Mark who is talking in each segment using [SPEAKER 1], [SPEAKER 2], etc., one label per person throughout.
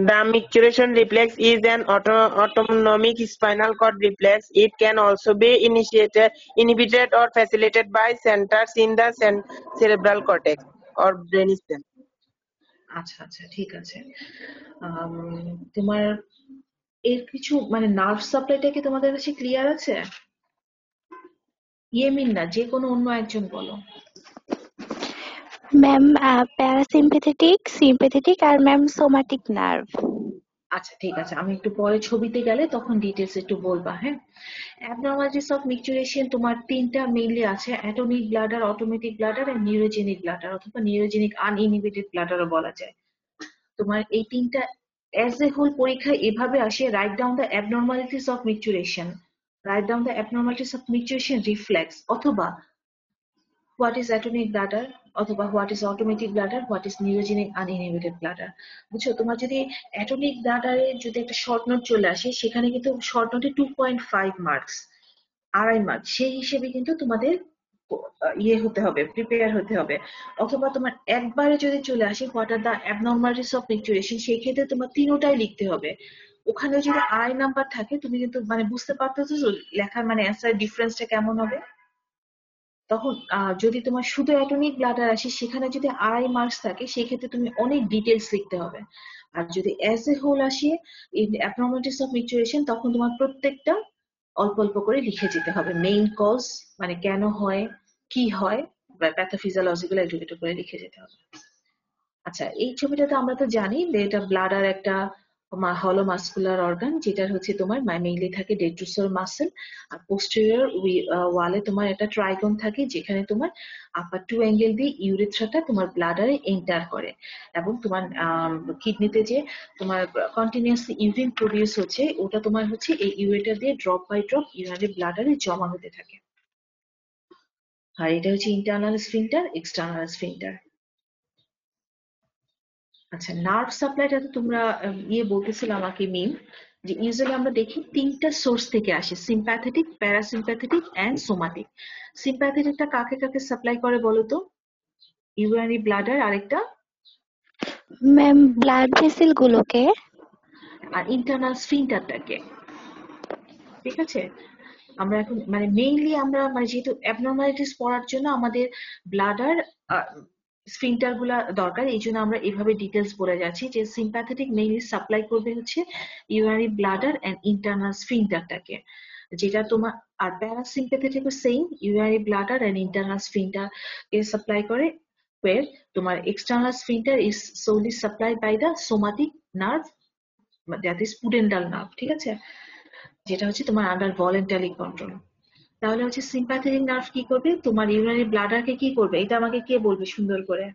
[SPEAKER 1] The micturition reflex is an autonomic spinal cord reflex. It can also be inhibited or facilitated by centers in the cerebral cortex or brainstem.
[SPEAKER 2] আচ্ছা আচ্ছা, ঠিক আছে। আম, তোমার এর কিছু মানে নার্ভ সাপ্লাইটা কি তোমাদের কাছে ক্লিয়ার আছে? ইয়েমিন না, যে কোনো অন্য একজন বলো।
[SPEAKER 3] ম্যাম প্যারাসিম্পেথেটিক, সিম্পেথেটিক আর ম্যাম সোমাটিক নার্ভ।
[SPEAKER 2] আচ্ছা ঠিক আছে, আমি একটু পরে ছবিতে গেলে তখন ডিটেলস একটু বলবা, হ্যাঁ। অ্যাবনর্মালিটিস অফ মিকচুরেশন তোমার তিনটা মেইনলি আছে: atomic bladder, automatic bladder and neurogenic bladder, অথবা নিউরোজেনিক আনইনহিবিটেড ব্লাডারও বলা যায়। তোমার এই তিনটা অ্যাজ এ হোল পরীক্ষায় এভাবে আসে: write down the abnormalities of micturition, write down the abnormalities of micturition reflex, অথবা হোয়াট ইজ অ্যাটমিক ব্লাডার, অথবা what is automatic bladder, what is neurogenic uninhibited bladder. বুঝছো? তোমার যদি অ্যাটমিক ব্লাডারে যদি একটা শর্ট নোট চলে আসে, সেখানে কিন্তু শর্ট নোটে 2.5 মার্কস, 2.5 মার্ক, সেই হিসেবে কিন্তু তোমাদের ইয়ে হতে হবে, প্রিপেয়ার হতে হবে। অথবা তোমার একবারে যদি চলে আসে what are the abnormalities of micturition, সেই ক্ষেত্রে তোমার তিনোটাই লিখতে হবে। ওখানে যদি 2.5 নাম্বার থাকে, তুমি কিন্তু মানে বুঝতে পারতেছো লেখার মানে অ্যান্সার ডিফারেন্সটা কেমন হবে। তখন যদি তোমার শুধু অ্যাটমিক ব্লাডার আসে, সেখানে যদি 2.5 মার্কস থাকে, সেক্ষেত্রে তুমি অনেক ডিটেলস লিখতে হবে। আর যদি অ্যাজ এ হোল আসে ইন অ্যাবনর্মালিটিস অফ মিকচুরেশন, তখন তোমার প্রত্যেকটা অল্প অল্প করে লিখে যেতে হবে। মেইন কজ মানে কেন হয়, কি হয়, বা প্যাথোফিজিওলজিক্যাল একটু করে লিখে যেতে হবে। আচ্ছা, এই ছবিটা তো আমরা তো জানি যে এটা ব্লাডার একটা হলো মাস্কুলার অর্গান, যেটা হচ্ছে তোমার মেইনলি থাকে ডেট্রোসাল মাসেল, আর পোস্টেরিয়র ওয়ালে তোমার একটা ট্রাইগন থাকে, যেখানে তোমার আপার টু অ্যাঙ্গেল দিয়ে ইউরেথ্রাটা তোমার ব্লাডারে এন্টার করে, এবং তোমার কিডনিতে যে তোমার কন্টিনিউয়াসলি ইউরিন প্রডিউস হচ্ছে, ওটা তোমার হচ্ছে এই ইউরেটার দিয়ে ড্রপ বাই ড্রপ ইউরিনারি ব্লাডারে জমা হতে থাকে। আর এটা হচ্ছে ইন্টারনাল স্ফিংটার, এক্সটার্নাল স্ফিংটার। আচ্ছা, নার্ভ সাপ্লাইটা তো তোমরা ইয়ে বলতেছিলে আমাকে মিম, যে ইউজুয়ালি আমরা দেখি তিনটা সোর্স থেকে আসে: সিম্প্যাথেটিক, প্যারাসিম্প্যাথেটিক এন্ড সোমাটিক। সিম্প্যাথেটিকটা কাকে কাকে সাপ্লাই করে বলো তো? ইউরিনারি ব্লাডার, আরেকটা
[SPEAKER 3] ম্যাম ব্লাড ভেসেল গুলোকে।
[SPEAKER 2] আর ইন্টারনাল স্ফিংটারটাকে। ঠিক আছে, আমরা এখন মানে মেইনলি আমরা মানে যেহেতু অ্যাবনর্মালিটিস পড়ার জন্য আমাদের ব্লাডার স্ফিংটার গুলা দরকার, এই জন্য আমরা এভাবে ডিটেলস বলে যাচ্ছি যে সিম্প্যাথেটিক মেইনলি সাপ্লাই করবে হচ্ছে ইউরিনারি ব্লাডার এন্ড ইন্টারনাল স্ফিংটারটাকে, যেটা তোমার। আর parasympathetic same, urinary bladder and internal sphincter কে সাপ্লাই করে, where তোমার external sphincter is solely supplied by the somatic nerve, that is pudendal nerve। ঠিক আছে, যেটা হচ্ছে তোমার আন্ডার ভলেন্টারি কন্ট্রোল। তাহলে হচ্ছে সিম্প্যাথেটিক নার্ভ কি করবে? তোমার ইউরিনারি ব্লাডারকে কি করবে? এটা আমাকে কে বলবে সুন্দর করে?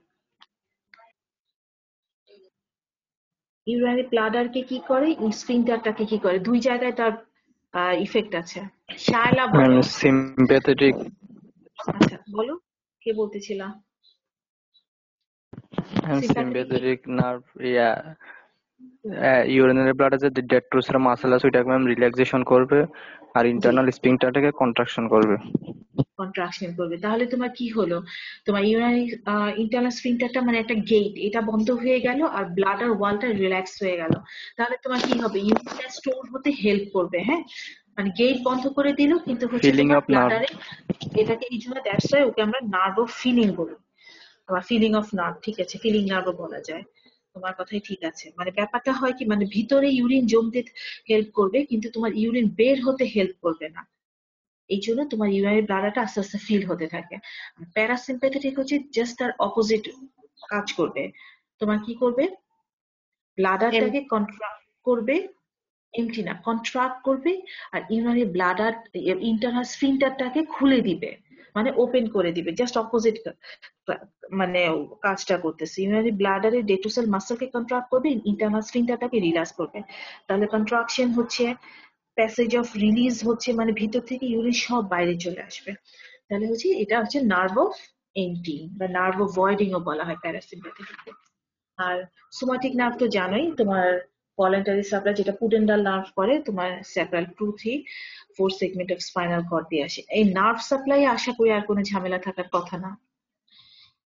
[SPEAKER 2] ইউরিনারি ব্লাডারকে কি করে, স্ফিংটারটাকে কি করে? দুই জায়গায় তার ইফেক্ট আছে। শায়লা বলো।
[SPEAKER 4] সিম্প্যাথেটিক।
[SPEAKER 2] আচ্ছা বলো, কে বলতেছিলা? সিম্প্যাথেটিক
[SPEAKER 4] সিম্প্যাথেটিক নার্ভ ইউরিনারি ব্লাডে যে ডেট্রোসাল মাসেল আছে ওইটাকে ম্যাম রিল্যাক্সেশন করবে, আর
[SPEAKER 2] জি,
[SPEAKER 4] ইন্টারনাল স্ফিংটারটাকে কন্ট্রাকশন করবে।
[SPEAKER 2] কন্ট্রাকশন করবে। তাহলে তোমার কি হলো? তোমার ইউরিনারি ইন্টারনাল স্ফিংটারটা মানে একটা গেট, এটা বন্ধ হয়ে গেল, আর ব্লাডার ওয়ালটা রিল্যাক্স হয়ে গেল। তাহলে তোমার কি হবে? ইউরিনটা স্টোর হতে হেল্প করবে, হ্যাঁ। মানে গেট বন্ধ করে দিল, কিন্তু হচ্ছে
[SPEAKER 4] ফিলিং
[SPEAKER 2] তোমার
[SPEAKER 4] অফ নার্ভ।
[SPEAKER 2] ব্লাডারে এটাকে, এই জন্য দ্যাটস ওয়াই ওকে আমরা নার্ভ অফ ফিলিং বলি, বা ফিলিং অফ নার্ভ। ঠিক আছে, ফিলিং নার্ভও বলা যায়। তোমার কথাই ঠিক আছে। মানে ব্যাপারটা হয় কি, মানে ভিতরে ইউরিন জমতে হেল্প করবে, কিন্তু তোমার ইউরিন বের হতে হেল্প করবে না। এই জন্য তোমার ইউরিনারি ব্লাডারটা আস্তে আস্তে ফিল হতে থাকে। প্যারাসিম্প্যাথেটিক হচ্ছে জাস্ট তার অপোজিট কাজ করবে। তোমার কি করবে? ব্লাডারটাকে কন্ট্রাক্ট করবে, এমটি না, কন্ট্রাক্ট করবে, আর ইউরিনারি ব্লাডার ইন্টারনাল স্ফিংটারটাকে খুলে দিবে, মানে ওপেন করে দিবে। জাস্ট অপোজিট মানে কাজটা করতেছে। ইউরিনারি ব্লাডারের ডেট্রোসাল মাসলকে কন্ট্রাক্ট করবে, ইন্টারনাল স্ফিংটারটাকে রিল্যাক্স করবে। তাহলে কন্ট্রাকশন হচ্ছে, প্যাসেজ অফ রিলিজ হচ্ছে, মানে ভিতর থেকে ইউরিন সব বাইরে চলে আসবে। তাহলে হচ্ছে এটা হচ্ছে নার্ভ অফ এমটি বা নার্ভ অফ ভয়েডিং ও বলা হয় প্যারাসিম্প্যাথেটিক। আর সোমাটিক নার্ভ তো জানোই, তোমার ভলেন্টারি সাপ্লাই, যেটা পুডেন্ডাল নার্ভ করে তোমার sacral 2, 3, 4 segment of spinal cord দিয়ে আসে। এই নার্ভ সাপ্লাই আশা করি আর কোনো ঝামেলা থাকার কথা না।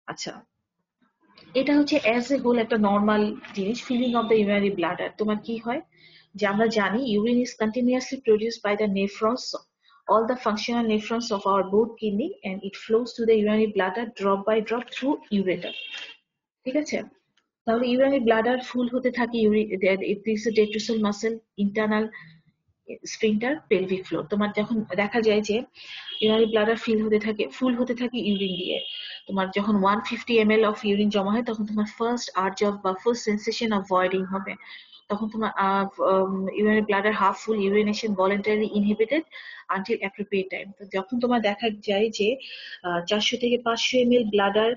[SPEAKER 2] আচ্ছা, এটা হচ্ছে অ্যাজ এ হোল একটা নর্মাল জিনিস। Feeling of the urinary bladder, তোমার কি হয় যে আমরা জানি urine is continuously produced by the nephrons, all the functional nephrons of our both kidney, and it flows to the urinary bladder drop by drop through ureter। ঠিক আছে, তাহলে urinary bladder full হতে থাকে, detrusor muscle, internal sphincter, pelvic floor. তোমার যখন দেখা যায় যে ইউরিনারি ব্লাডার ফুল হতে থাকে ইউরিন দিয়ে, তোমার যখন 150 ml অফ ইউরিন জমা হয় তখন তোমার ফার্স্ট আর্জ অফ বা ফার্স্ট সেন্সেশন অফ ভয়েডিং হবে। তখন তোমার ইউরিনারি ব্লাডার হাফ ফুল, urination voluntary inhibited until appropriate time. তো যখন তোমার দেখা যায় যে 400 থেকে 500 ml ব্লাডার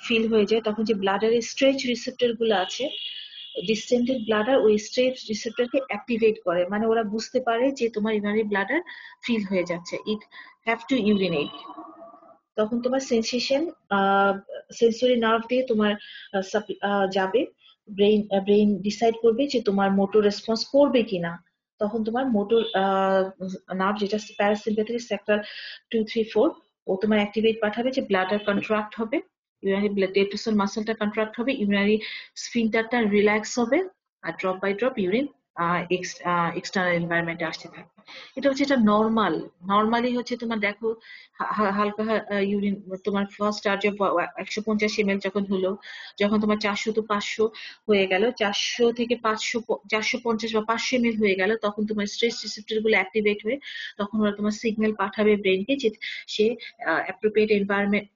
[SPEAKER 2] ফিল হয়ে যায়, তখন যে ব্লাডারের স্ট্রেচ রিসেপ্টর গুলো আছে, ডিসটেন্ডেড ব্লাডার ওই স্ট্রেচ রিসেপ্টরকে অ্যাক্টিভেট করে, মানে ওরা বুঝতে পারে যে তোমার ইউরিনারি ব্লাডার ফিল হয়ে যাচ্ছে, ইট হ্যাভ টু ইউরিনেট। তখন তোমার সেন্সরি নার্ভ দিয়ে তোমার যাবে, ব্রেইন ডিসাইড করবে যে তোমার মোটর রেসপন্স করবে কিনা। তখন তোমার মোটর নার্ভ, যেটা প্যারাসিম্প্যাথেটিক সেক্টর 2, 3, 4, ও তোমার অ্যাক্টিভেট পাঠাবে যে ব্লাডার কন্ট্রাক্ট হবে, ইউরিনারি ডেট্রিসাল মাসলটা কন্ট্রাক্ট হবে, ইউরিনারি স্ফিংটারটা রিল্যাক্স হবে, আর drop by drop urine external এনভায়রনমেন্টে আসতে থাকে। এটা হচ্ছে এটা নর্মালি হচ্ছে তোমার দেখো হালকা ইউরিন তোমার ফার্স্ট চার্জে 150 ml যখন হলো, যখন তোমার 400 to 500 হয়ে গেল, 400 থেকে 500, 450 বা 500 ml হয়ে গেল, তখন তোমার স্ট্রেস রিসেপ্টর গুলো অ্যাক্টিভেট হয়ে তখন ওরা তোমার সিগন্যাল পাঠাবে ব্রেনকে যে সে অ্যাপ্রোপ্রিয়েট এনভায়রনমেন্ট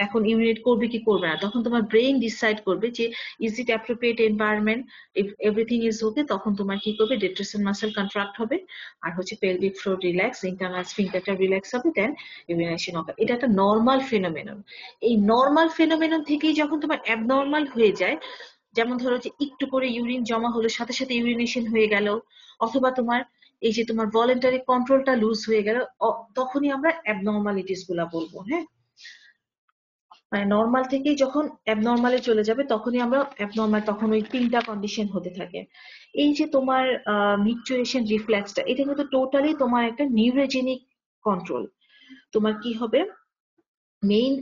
[SPEAKER 2] এখন ইউরিনেট করবে কি করবে না। তখন তোমার ব্রেন ডিসাইড করবে যে is it appropriate environment, if everything is okay, তখন তোমার কি করবে, ডেট্রিসাল মাসল কন্ট্রাক্ট হবে, আর হচ্ছে পেলভিক ফ্লোর রিল্যাক্স, ইন্টারনাল স্ফিংটারটা রিল্যাক্স হবে, দেন ইউরিনেশন হবে। এটা একটা নর্মাল ফেনোমেনন। এই নর্মাল ফেনোমেনন থেকেই যখন তোমার অ্যাবনর্মাল হয়ে যায়, যেমন ধরো যে একটু করে ইউরিন জমা হলো, সাথে সাথে ইউরিনেশন হয়ে গেল, অথবা তোমার এই যে তোমার ভলেন্টারি কন্ট্রোলটা লুজ হয়ে গেল, তখনই আমরা অ্যাবনর্মালিটিস গুলা বলবো। হ্যাঁ, মানে নর্মাল থেকেই যখন অ্যাবনর্মালে চলে যাবে তখনই আমরা অ্যাবনর্মাল, তখন ওই 3টা কন্ডিশন হতে থাকে। এই যে তোমার মিকচুরেশন রিফ্লেক্সটা, এটা কিন্তু টোটালি তোমার একটা নিউরোজেনিক কন্ট্রোল। তোমার কি হবে, মেইন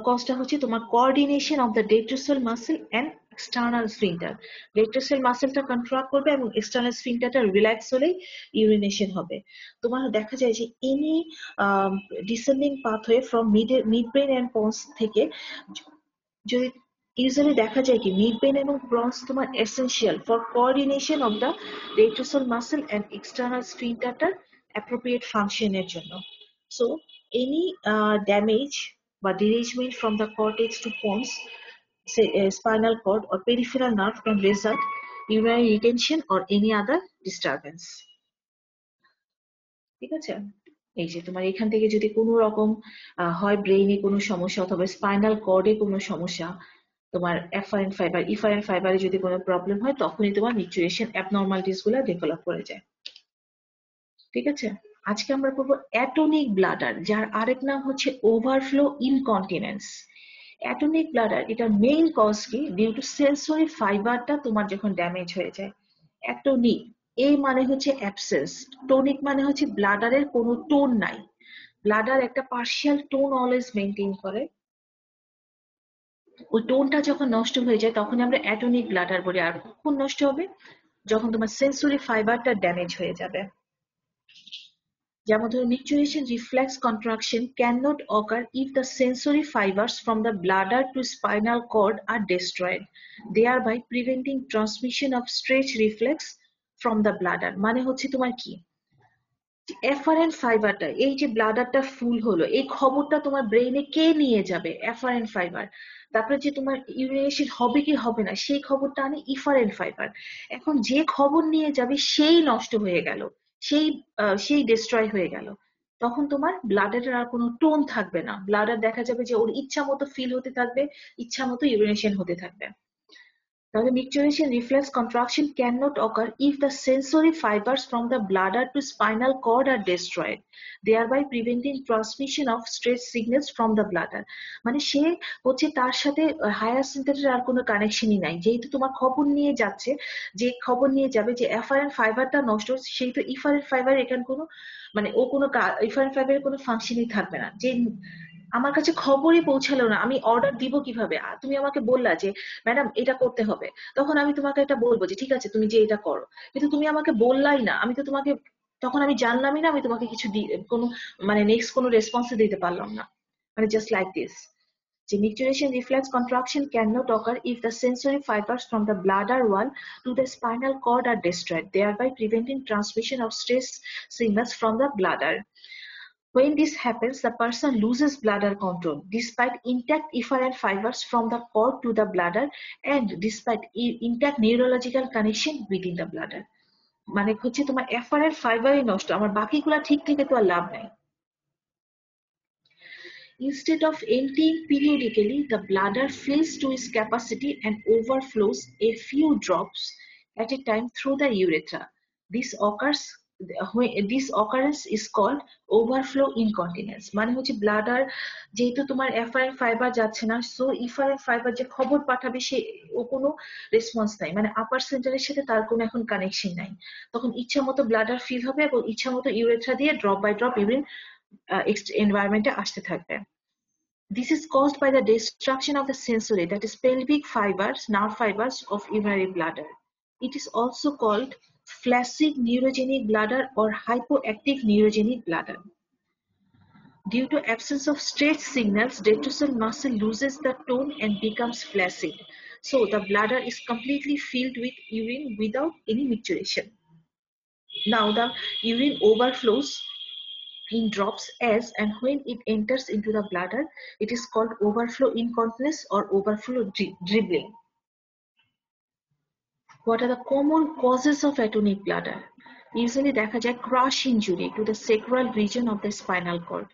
[SPEAKER 2] কজটা হচ্ছে তোমার coordination of the detrusor muscle and external sphincter. Detrusor মাসলটা কন্ট্রাক্ট করবে এবং এক্সটার্নাল স্ফিংটারটা রিল্যাক্স হলেই ইউরিনেশন হবে। তোমার দেখা যায় যে any descending pathway from mid brain and pons থেকে, যদি ইউজুয়ালি দেখা যায় কি মিড ব্রেন এবং ব্রন্স তোমার essential for coordination of the detrusor muscle and external স্ফিংটারটার অ্যাপ্রোপ্রিয়েট ফাংশনের জন্য। সো এনি ড্যামেজ বা derangement from the cortex to pons, say spinal cord or peripheral nerve, can result urinary retention or any other disturbance। ঠিক আছে, এই যে তোমার এখান থেকে যদি কোনো রকম হয় ব্রেইনে কোনো সমস্যা অথবা স্পাইনাল কর্ডে কোনো সমস্যা, তোমার এফারেন্ট ফাইবার ইফারেন্ট ফাইবারে যদি কোনো প্রবলেম হয়, তখনই তোমার মিকচুরেশন অ্যাবনর্মালিটিস গুলো ডেভেলপ করে যায়। ঠিক আছে, আজকে আমরা পড়বো অ্যাটোনিক ব্লাডার, যার আরেক নাম হচ্ছে ওভারফ্লো ইনকন্টিনেন্স। অ্যাটোনিক ব্লাডার, এটা মেইন কজ কি, ডিউ টু সেন্সরি ফাইবারটা তোমার যখন ড্যামেজ হয়ে যায়। অ্যাটোনিক, এই মানে হচ্ছে অ্যাবসেন্স, টোনিক মানে হচ্ছে ব্লাডারের কোনো টোন নাই। ব্লাডার একটা পার্শিয়াল টোন অলওয়েজ মেনটেন করে, ওই টোনটা যখন নষ্ট হয়ে যায় তখন আমরা অ্যাটোনিক ব্লাডার বলি। আর কখন নষ্ট হবে, যখন তোমার সেন্সরি ফাইবারটা ড্যামেজ হয়ে যাবে। যেমন ধরো micturition reflex contraction cannot occur if the sensory fibers from the bladder to spinal cord are destroyed, thereby preventing transmission of stretch reflex from the bladder। মানে হচ্ছে তোমার কি, এফারেন্ট ফাইবারটা, এই যে ব্লাডারটা ফুল হলো, এই খবরটা তোমার ব্রেইনে কে নিয়ে যাবে, এফারেন্ট ফাইবার। তারপরে যে তোমার ইউরিনেশন হবে কি হবে না সেই খবরটা আনে ইফারেন্ট ফাইবার। এখন যে খবর নিয়ে যাবে সেই নষ্ট হয়ে গেল, সেই সেই ডিস্ট্রয় হয়ে গেল, তখন তোমার ব্লাডারের আর কোনো টোন থাকবে না। ব্লাডার দেখা যাবে যে ওর ইচ্ছা মতো ফিল হতে থাকবে, ইচ্ছা মতো ইউরিনেশন হতে থাকবে। তাহলে micturition reflex contraction cannot occur if the sensory fibers from the bladder to spinal cord are destroyed, thereby preventing transmission of stress signals from the bladder। মানে সে হচ্ছে তার সাথে হায়ার সিনথেটের আর কোনো কানেকশনই নাই, যেহেতু তোমার খবর নিয়ে যাচ্ছে, যে খবর নিয়ে যাবে যে এফারেন্ট ফাইবারটা নষ্ট, সেই তো ইফারেন্ট ফাইবার এখানে কোনো, মানে ও কোনো ইফারেন্ট ফাইবারের কোনো ফাংশনই থাকবে না। যে আমার কাছে খবরই পৌঁছালো না, আমি অর্ডার দিব কিভাবে? তুমি আমাকে বললা যে ম্যাডাম এটা করতে হবে, তখন আমি তোমাকে এটা বলবো যে ঠিক আছে তুমি যে এটা করো, কিন্তু তুমি আমাকে বললাই না, আমি তো তোমাকে তখন আমি জানলামই না, আমি তোমাকে কিছু কোনো মানে নেক্সট কোনো রেসপন্স দিতে পারলাম না, মানে just like this. The micturition reflex contraction cannot occur if the sensory fibers from the bladder wall to the spinal cord are destroyed, thereby preventing transmission of stress signals from the bladder. When this happens, the person loses bladder control despite intact efferent fibers from the cord to the bladder and despite intact neurological connection within the bladder. মানে হচ্ছে তোমার efferent ফাইবারই নষ্ট, আমার বাকিগুলা ঠিক থেকে তো আর লাভ নাই। Instead of emptying periodically, the bladder fills to its capacity and overflows a few drops at a time through the urethra. This occurs this occurrence is called overflow incontinence. মানে হচ্ছে ব্লাডার যেহেতু তোমার এফারেন্ট ফাইবার যাচ্ছে না, so efferent fibre যে খবর পাঠাবে সে ও কোনো রেসপন্স নাই, মানে আপার সেন্টারের সাথে তার কোনো এখন কানেকশন নাই, তখন ইচ্ছা মতো ব্লাডার ফিল হবে এবং ইচ্ছা মতো ইউরেথ্রা দিয়ে ড্রপ বাই ড্রপ ইউরিন এনভায়রনমেন্টে আসতে থাকবে। This is caused by the destruction of the sensory, that is pelvic fibers, nerve fibers of urinary bladder. It is also called flaccid neurogenic bladder or hypoactive neurogenic bladder. Due to absence of stretch signals, detrusal muscle loses the tone and becomes flaccid. So the bladder is completely filled with urine without any micturition. Now the urine overflows in drops as and when it enters into the bladder. It is called overflow incontinence or overflow dribbling. What are the common causes of atonic bladder? Usually দেখা যায় crush injury to the sacral region of the spinal cord.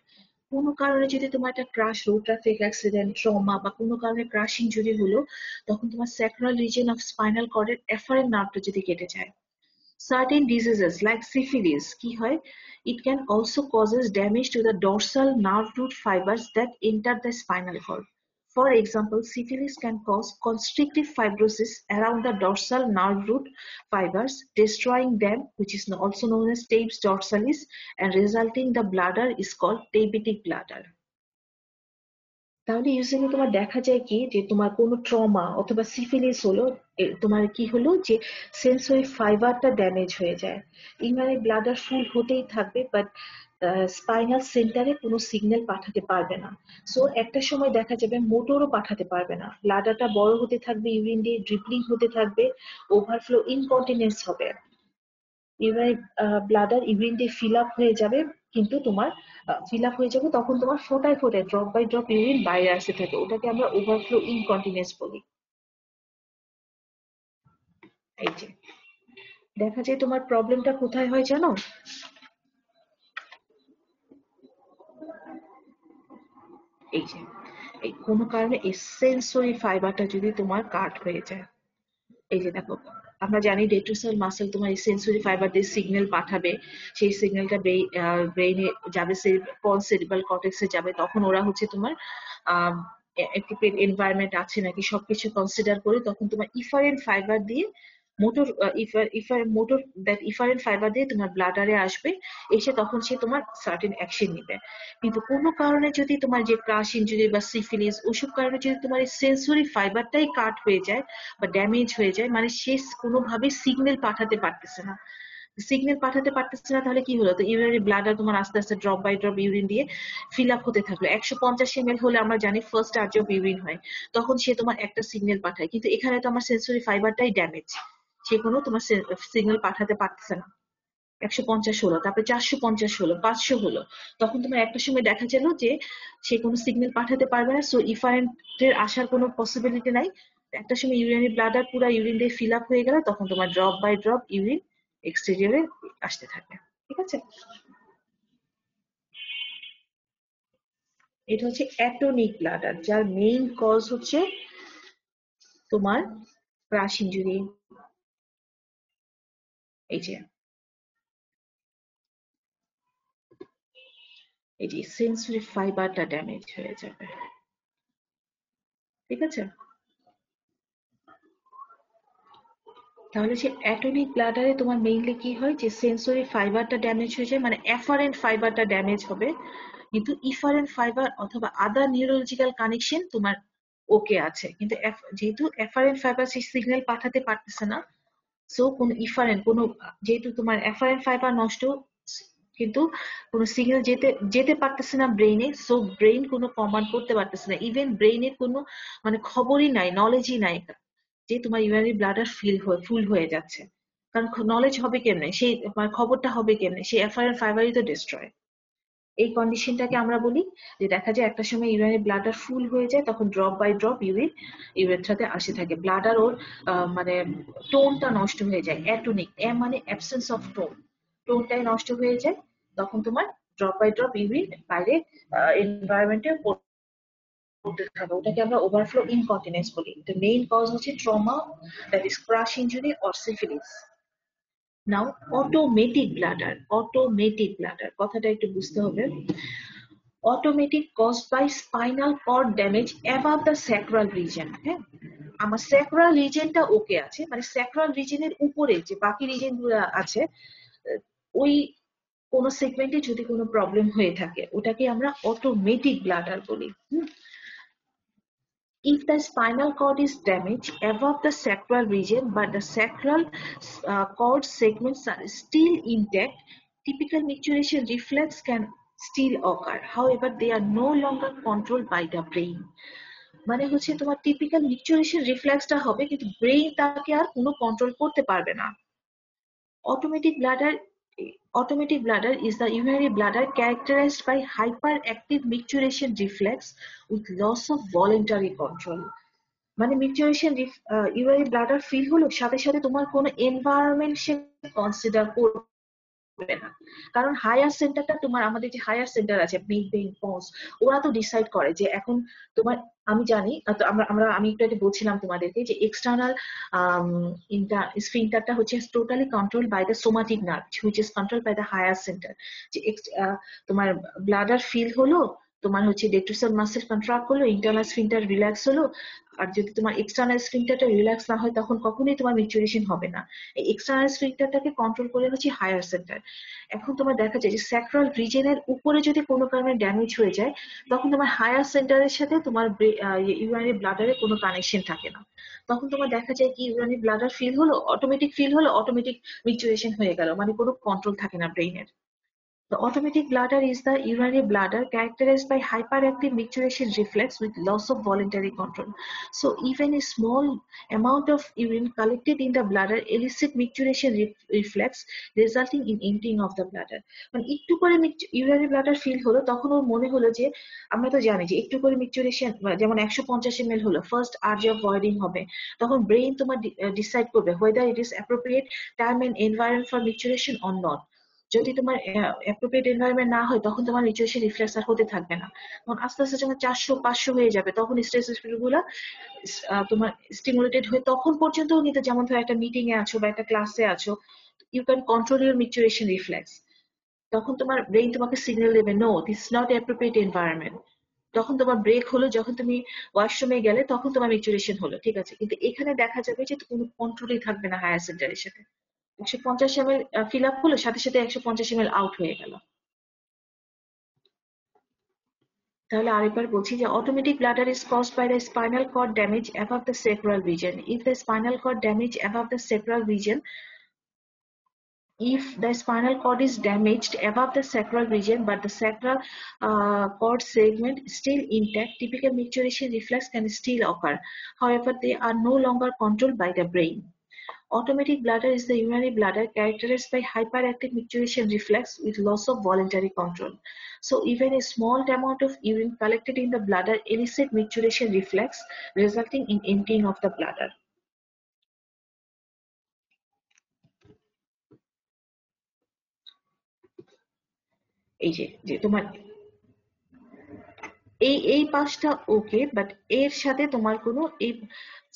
[SPEAKER 2] কোনো কারণে যদি তোমার একটা crash, road traffic accident, trauma বা কোনো কারণে ক্রাশ ইনজুরি হলো, তখন তোমার স্যাক্রাল রিজন অফ স্পাইনাল কর্ডের এফারেন্ট নার্ভটা যদি কেটে যায়। Certain diseases like syphilis কি হয়, it can also causes damage to the dorsal nerve root fibers that enter the spinal cord. For example, syphilis can cause constrictive fibrosis around the dorsal nerve root fibers, destroying them, which is also known as Tabes dorsalis, and resulting the bladder is called tabetic bladder. তাহলে usually তোমার দেখা যায় কি যে তোমার কোনো trauma অথবা syphilis হলো, তোমার কি হলো যে সেন্সরি ফাইবারটা ড্যামেজ হয়ে যায়, এই মানে ব্লাডার ফুল হতেই থাকবে বাট স্পাইনাল সেন্টারে কোনো সিগন্যাল পাঠাতে পারবে না। সো একটা সময় দেখা যাবে মোটরও পাঠাতে পারবে না, ব্লাডারটা বড় হতে থাকবে, ইউরিন দিয়ে ড্রিপলিং হতে থাকবে, ওভারফ্লো ইনকন্টিনেন্স হবে, ইউরিন ব্লাডার ইউরিন দিয়ে ফিল আপ হয়ে যাবে, কিন্তু তোমার ফিল আপ হয়ে যাবে তখন তোমার ফোটায় ফোটায় ড্রপ বাই ড্রপ ইউরিন বাইরে আসতে থাকে, ওটাকে আমরা ওভারফ্লো ইনকন্টিনেন্স বলি। এই যে দেখা যায় তোমার প্রবলেমটা কোথায় হয় জানো, এই যে এই কোনো কারণে এই সেন্সরি ফাইবারটা যদি তোমার কাট হয়ে যায়, এই যে দেখো আমরা জানি ডেট্রোসাল মাসেল তোমার এই সেন্সরি ফাইবার দিয়ে সিগন্যাল পাঠাবে, সেই সিগন্যালটা ব্রেইনে যাবে, সেরিব্রাল কর্টেক্সে যাবে, তখন ওরা হচ্ছে তোমার একটি এনভায়রনমেন্ট আছে নাকি সবকিছু কনসিডার করে তখন তোমার ইফারেন্ট ফাইবার দিয়ে মোটর ইফারেন্ট ফাইবার দিয়ে তোমার ব্লাডারে আসবে, এসে তখন সে তোমার সার্টেন অ্যাকশন নিবে। কিন্তু কোনো কারণে যদি তোমার যে ক্রাশ ইনজুরি বা সিফিলিস ওসব কারণে যদি তোমার এই সেন্সরি ফাইবারটাই কাট হয়ে যায় বা ড্যামেজ হয়ে যায়, মানে সে কোনোভাবে সিগন্যাল পাঠাতে পারতেছে না, তাহলে কি হলো, তো ইউরিনারি ব্লাডার তোমার আস্তে আস্তে ড্রপ বাই ড্রপ ইউরিন দিয়ে ফিল আপ হতে থাকলো। 150 ml হলে আমরা জানি ফার্স্ট চার্জ অফ ইউরিন হয়, তখন সে তোমার একটা সিগন্যাল পাঠায়, কিন্তু এখানে তো আমার সেন্সরি ফাইবারটাই ড্যামেজ, সে কোনো তোমার সিগন্যাল পাঠাতে পারতেছে না। 150 হলো, তারপরে 450 হলো, 500 হলো, তখন তোমার একটা সময় দেখা গেল যে সে কোনো সিগন্যাল পাঠাতে পারবে না, সো ইফারেন্টের আসার কোনো পসিবিলিটি নাই। একটা সময় ইউরিনারি ব্লাডার পুরো ইউরিন দিয়ে ফিল আপ হয়ে গেল, তখন তোমার ড্রপ বাই ড্রপ ইউরিন এক্সটেরিয়রে আসতে থাকে। ঠিক আছে, এটা হচ্ছে অ্যাটোনিক ব্লাডার, যার মেইন কজ হচ্ছে তোমার ক্রাশ ইনজুরি। এই যে সেন্সরি ফাইবারটা ড্যামেজ হয়ে যাবে। ঠিক আছে, তাহলে সে অ্যাটোনিক ব্লাডারে তোমার মেইনলি কি হয় যে সেন্সরি ফাইবারটা ড্যামেজ হয়ে যায়, মানে এফারেন্ট ফাইবারটা ড্যামেজ হবে, কিন্তু ইফারেন্ট ফাইবার অথবা আদার নিউরোলজিক্যাল কানেকশন তোমার ওকে আছে, কিন্তু যেহেতু এফারেন্ট ফাইবার সেই সিগন্যাল পাঠাতে পারতেছে না, সো কোনো ইফারেন্ট কোনো, যেহেতু তোমার এফারেন্ট ফাইবার নষ্ট, কিন্তু কোনো সিগন্যাল যেতে যেতে পারতেছে না ব্রেইনে, সো ব্রেইন কোনো কমান্ড করতে পারতেছে না, ইভেন ব্রেইনের কোনো মানে খবরই নাই, নলেজই নাই যে তোমার ইউরিনারি ব্লাডার ফুল হয়ে যাচ্ছে। কারণ নলেজ হবে কেমনে, সেই খবরটা হবে কেমনে, সেই এফারেন্ট ফাইবারই তো ডিস্ট্রয়। এই কন্ডিশনটাকে আমরা বলি যে দেখা যায় একটা সময় ইউরিনারি ব্লাডার ফুল হয়ে যায়, তখন ড্রপ বাই ড্রপ ইউরেথ্রাতে আসে থাকে, ব্লাডার ওর মানে টোনটা নষ্ট হয়ে যায়, অ্যাটোনিক, মানে অ্যাবসেন্স অফ টোন, টোনটাই নষ্ট হয়ে যায়, তখন তোমার ড্রপ বাই ড্রপ ইউরিন বাইরে এনভায়রনমেন্টে পড়তে থাকে, ওটাকে আমরা ওভারফ্লো ইনকন্টিনেন্স বলি। দ্য মেইন কজ হচ্ছে trauma, that is crush injury or syphilis. Now automatic bladder কথাটা একটু বুঝতে হবে। Automatic caused by spinal cord damage above the sacral region। হ্যাঁ, আমার স্যাক্রাল রিজনটা ওকে আছে, মানে স্যাক্রাল রিজনের উপরে যে বাকি রিজন গুলো আছে, ওই কোন সেগমেন্টে যদি কোনো প্রবলেম হয়ে থাকে, ওটাকে আমরা অটোমেটিক ব্লাডার বলি। If the spinal cord is damaged above the sacral region but the sacral cord segments are still intact, typical micturition reflex can still occur. However, they are no longer controlled by the brain. মানে হচ্ছে তোমার typical মিকচুরেশন রিফ্লেক্সটা হবে, কিন্তু brain তাকে আর কোনো control করতে পারবে না। Automatic bladder is the urinary bladder characterized by hyperactive micturition reflex with loss of voluntary control. মানে মিকচুরেশন ইউরিনারি ব্লাডার ফিল হলো, সাথে সাথে তোমার কোনো এনভায়রনমেন্ট সে কনসিডার করবে না, কারণ হায়ার সেন্টারটা তোমার, আমাদের যে হায়ার সেন্টার আছে মিড ব্রেইন পন্স, ওরা তো ডিসাইড করে যে এখন তোমার, আমি জানি তো আমি একটু আগে বলছিলাম তোমাদেরকে যে এক্সটার্নাল স্ফিংটারটা হচ্ছে totally control by the somatic nerve which is control by the higher centre. যে তোমার ব্লাডার ফিল হলো, তোমার হচ্ছে ডেট্রোসাল মাসেল কন্ট্রাক্ট হলো, ইন্টারনাল স্ফিংটার রিল্যাক্স হলো, আর যদি তোমার এক্সটার্নাল স্ফিংটারটা রিল্যাক্স না হয় তখন কখনোই তোমার মিকচুরেশন হবে না। এই এক্সটার্নাল স্ফিংটারটাকে কন্ট্রোল করে হচ্ছে হায়ার সেন্টার। এখন তোমার দেখা যায় যে স্যাক্রাল রিজনের উপরে যদি কোনো কারণে ড্যামেজ হয়ে যায়, তখন তোমার হায়ার সেন্টারের সাথে তোমার ইউরিনারি ব্লাডারে কোনো কানেকশন থাকে না, তখন তোমার দেখা যায় কি ইউরিনারি ব্লাডার ফিল হলো, অটোমেটিক মিকচুরেশন হয়ে গেল, মানে কোনো কন্ট্রোল থাকে না ব্রেইনের। The automatic bladder is the urinary bladder characterized by hyperactive micturition reflex with loss of voluntary control. So even a small amount of urine collected in the bladder elicit micturition reflex resulting in emptying of the bladder. মানে একটু করে urinary bladder feel হলো, তখন ওর মনে হলো যে, আমরা তো জানি যে একটু করে মিকচুরেশন যেমন 150 ml হলো, ফার্স্ট আর্জ অফ ভয়েডিং হবে, তখন ব্রেইন তোমার ডিসাইড করবে whether it is appropriate time and environment for micturition or not। যদি তোমার অ্যাপ্রোপ্রিয়েট এনভায়রনমেন্ট না হয়, তখন তোমার মিউচুয়েশন রিফ্লেক্স আর হতে থাকবে না। তখন আস্তে আস্তে যখন 400-500 হয়ে যাবে, তখন স্ট্রেস গুলা তোমার স্টিমুলেটেড হয়ে, তখন পর্যন্ত কিন্তু, যেমন ধর একটা মিটিং এ আছো বা একটা ক্লাসে আছো, you can control your micturition reflex, তখন তোমার ব্রেইন তোমাকে সিগন্যাল দেবে no this not appropriate environment, তখন তোমার ব্রেক হলো, যখন তুমি ওয়াশরুমে গেলে তখন তোমার মিউচুরেশন হলো, ঠিক আছে। কিন্তু এখানে দেখা যাবে যে কোনো কন্ট্রোলই থাকবে না হায়ার সেন্টারের সাথে, 150 ml ফিল আপ হলো, সাথে সাথে 150 ml আউট হয়ে গেল। তাহলে আরেকবার বলছি যে automatic bladder is caused by the spinal cord damage above the sacral region. If the spinal cord damage above the sacral region, if the spinal cord is damaged above the sacral region but the sacral cord segment is still intact, typical micturition reflex can still occur. However, they are no longer controlled by the brain. Automatic bladder is the urinary bladder characterized by hyperactive micturition reflex with loss of voluntary control. So even a small amount of urine collected in the bladder elicit micturition reflex, resulting in emptying of the bladder. এই যে তোমার এই পাশটা ওকে, but এর সাথে তোমার কোনো এই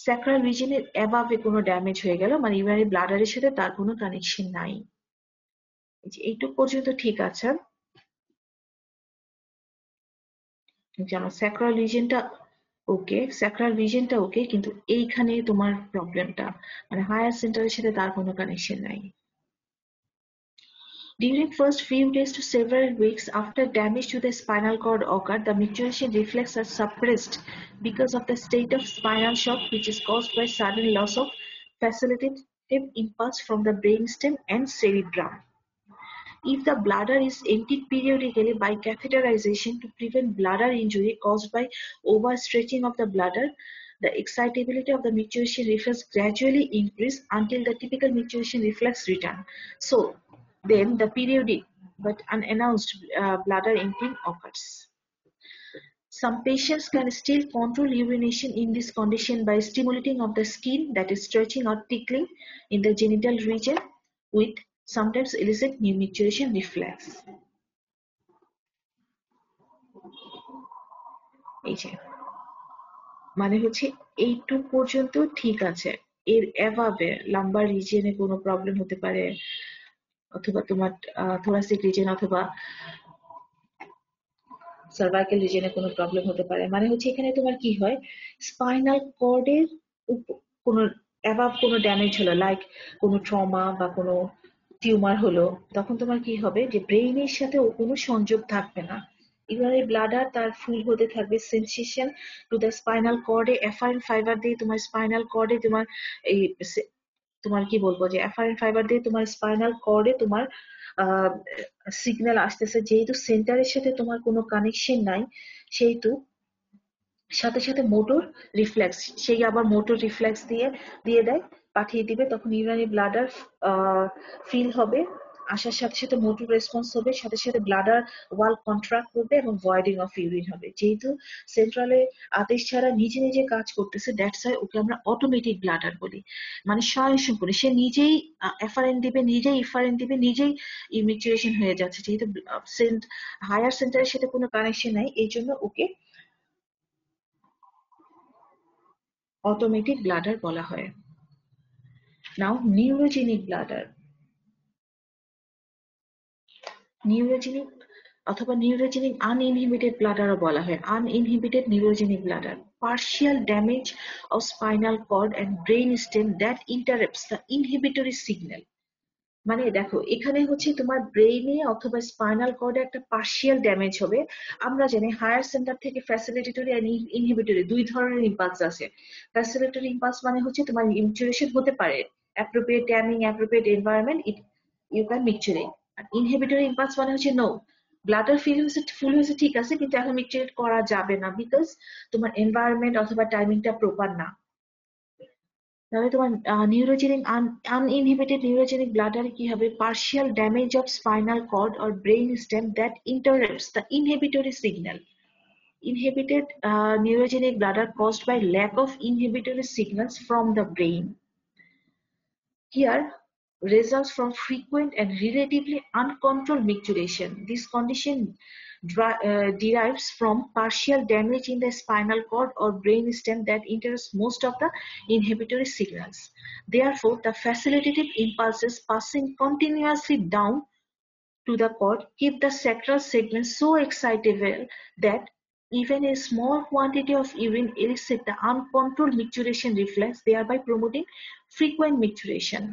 [SPEAKER 2] স্যাক্রাল রিজনের অ্যাবাভে কোনো ড্যামেজ হয়ে গেল, মানে ইউরিনারি ব্লাডারের সাথে তার কোনো কানেকশন নাই। এইটুক পর্যন্ত ঠিক আছে, যেমন স্যাক্রাল রিজনটা ওকে, কিন্তু এইখানে তোমার প্রবলেমটা, মানে হায়ার সেন্টারের সাথে তার কোনো কানেকশন নাই। During first few days to several weeks after damage to the spinal cord occurred, the micturition reflex are suppressed because of the state of spinal shock which is caused by sudden loss of facilitative impulse from the brainstem and cerebrum. If the bladder is emptied periodically by catheterization to prevent bladder injury caused by overstretching of the bladder, the excitability of the micturition reflex gradually increase until the typical micturition reflex return. So then the periodic but unannounced bladder emptying occurs. Some patients can still control urination in this condition by stimulating of the skin, that is stretching or tickling in the genital region, with sometimes elicit new micturition reflex. এই যে মানে হচ্ছে এইটুক পর্যন্ত ঠিক আছে, এর এভাবে লাম্বার রিজিয়নে কোনো প্রবলেম হতে পারে, অথবা তোমার থোরাসিক রিজিয়ন অথবা সার্ভাইকাল রিজিয়নে কোনো প্রবলেম হতে পারে। মানে হচ্ছে এখানে তোমার কি হয়, স্পাইনাল কর্ডের কোনো অ্যাবাভ কোনো ড্যামেজ হলো, লাইক কোনো ট্রমা বা কোনো টিউমার হলো, তখন তোমার কি হবে যে ব্রেইনের সাথে ও কোনো সংযোগ থাকবে না। ইউরিনারি ব্লাডার তার ফুল হতে থাকবে, সেন্সেশন টু দ্য স্পাইনাল কর্ডে এফারেন্ট ফাইবার দিয়ে তোমার স্পাইনাল কর্ডে তোমার এই তোমার কি বলবো যে এফারেন্ট ফাইবার দিয়ে তোমার স্পাইনাল কর্ডে তোমার সিগন্যাল আসতেছে, যেহেতু সেন্টারের সাথে তোমার কোনো কানেকশন নাই সেহেতু সাথে সাথে মোটর রিফ্লেক্স, সেই আবার মোটর রিফ্লেক্স দিয়ে দেয়, পাঠিয়ে দিবে, তখন ইউরিনারি ব্লাডার ফিল হবে, আসার সাথে সাথে মোটর রেসপন্স হবে, সাথে সাথে ব্লাডার ওয়াল কন্ট্রাক্ট করবে এবং ভয়েডিং অফ ইউরিন হবে। যেহেতু সেন্ট্রালে আদেশ ছাড়া নিজে নিজে কাজ করতেছে, দ্যাটস ওয়াই ওকে আমরা অটোমেটিক ব্লাডার বলি, মানে স্বয়ংসম্পূর্ণ, সে নিজেই এফারেন্ট দিবে, নিজেই ইফারেন্ট দিবে, নিজেই ইমিচুরেশন হয়ে যাচ্ছে, যেহেতু হায়ার সেন্টারের সাথে কোনো কানেকশন নাই, এই জন্য ওকে অটোমেটিক ব্লাডার বলা হয়। নাও নিউরোজেনিক ব্লাডার, নিউরোজেনিক অথবা নিউরোজেনিক আনইনহিবিটেড ব্লাডারও বলা হয়। Uninhibited neurogenic bladder, partial damage of spinal cord and brain stem that interrupts the inhibitory signal। মানে দেখো এখানে হচ্ছে তোমার ব্রেইনে অথবা স্পাইনাল কর্ডে একটা পার্শিয়াল ড্যামেজ হবে। আমরা জানি হায়ার সেন্টার থেকে ফ্যাসিলিটেটরি এন্ড ইনহিবিটরি দুই ধরনের ইম্পালস আছে। ফ্যাসিলিটেটরি ইম্পালস মানে হচ্ছে তোমার ইনচুরেশন হতে পারে, appropriate timing, appropriate environment, you can micturate. আর ইনহিবিটরি ইম্পালস মানে হচ্ছে নো, ব্লাডার ফুল হয়েছে ঠিক আছে, কিন্তু এখন মিকচুরেট করা যাবে না বিকজ তোমার এনভায়রনমেন্ট অথবা টাইমিংটা প্রপার না। তাহলে তোমার নিউরোজেনিক আনইনহিবিটেড নিউরোজেনিক ব্লাডারে কি হবে, partial damage of spinal cord or brain stem that interrupts the inhibitory signal. Inhibited neurogenic bladder caused by lack of inhibitory signals from the brain. Here results from frequent and relatively uncontrolled micturition. This condition derives from partial damage in the spinal cord or brain stem that interrupts most of the inhibitory signals. Therefore, the facilitative impulses passing continuously down to the cord keep the sacral segment so excitable that even a small quantity of urine elicits the uncontrolled micturition reflex, thereby promoting frequent micturition.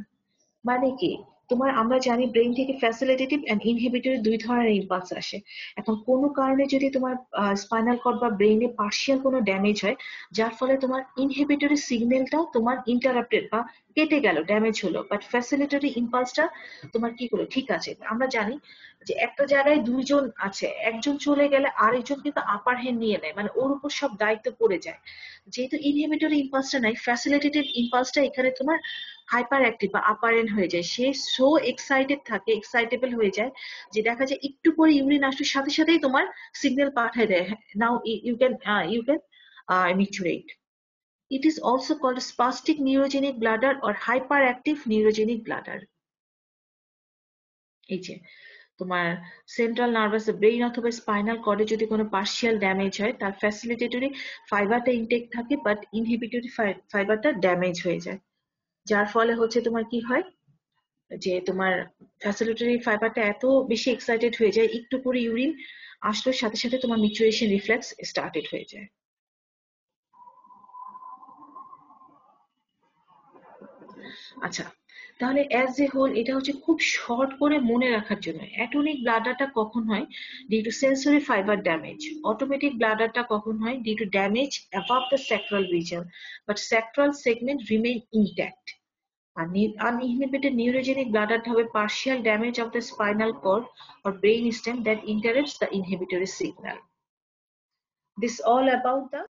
[SPEAKER 2] মানে কি, তোমার আমরা জানি brain থেকে ফ্যাসিলিটেটিভ and inhibitory দুই ধরনের impulse আসে। এখন কোনো কারণে যদি তোমার স্পাইনাল কর্ড বা ব্রেইনে পার্শিয়াল কোনো ড্যামেজ হয়, যার ফলে তোমার ইনহিবিটরি সিগন্যালটা তোমার ইন্টারাপ্টেড বা কেটে গেল, ড্যামেজ হলো, বাট ফ্যাসিলিটরি ইম্পালসটা তোমার কি করলো ঠিক আছে। আমরা জানি যে একটা জায়গায় দুইজন আছে, একজন চলে গেলে আরেকজন কিন্তু আপার হ্যান্ড নিয়ে নেয়, মানে ওর উপর সব দায়িত্ব পড়ে যায়। যেহেতু ইনহিবিটরি ইম্পালসটা নাই, ফ্যাসিলিটেটিভ ইম্পালসটা এখানে তোমার হাইপার অ্যাক্টিভ বা আপারেন্ট হয়ে যায়, সে সো এক্সাইটেড থাকে, এক্সাইটেবল হয়ে যায় যে দেখা যায় একটু পরে ইউরিন আসার সাথে সাথেই তোমার সিগন্যাল পাঠায় দেয়, now you can micturate. It is also called spastic neurogenic bladder or hyperactive neurogenic bladder. এই যে তোমার সেন্ট্রাল নার্ভাস ব্রেইন অথবা স্পাইনাল কর্ডে যদি কোনো পার্শিয়াল ড্যামেজ হয়, তার ফ্যাসিলিটেটরি ফাইবারটা ইনটেক থাকে বাট ইনহিবিটরি ফাইবারটা ড্যামেজ হয়ে যায়, যার ফলে হচ্ছে তোমার কি হয় যে তোমার ফ্যাসিলিটরি ফাইবারটা এত বেশি এক্সাইটেড হয়ে যায়, একটু পরে ইউরিন আসলোর সাথে সাথে তোমার মিচুরেশন রিফ্লেক্স স্টার্টেড হয়ে যায়। আচ্ছা, তাহলে অ্যাজ এ হোল এটা হচ্ছে খুব শর্ট করে মনে রাখার জন্য। অ্যাটনিক ব্লাডারটা কখন হয়? Due to sensory fibre damage. Automatic ব্লাডারটা কখন হয়? Due to damage above the sacral region, but sacral segment remain intact. আর uninhibited neurogenic bladder হবে partial damage of the spinal cord or brain stem that interrupts the inhibitory signal. This all about the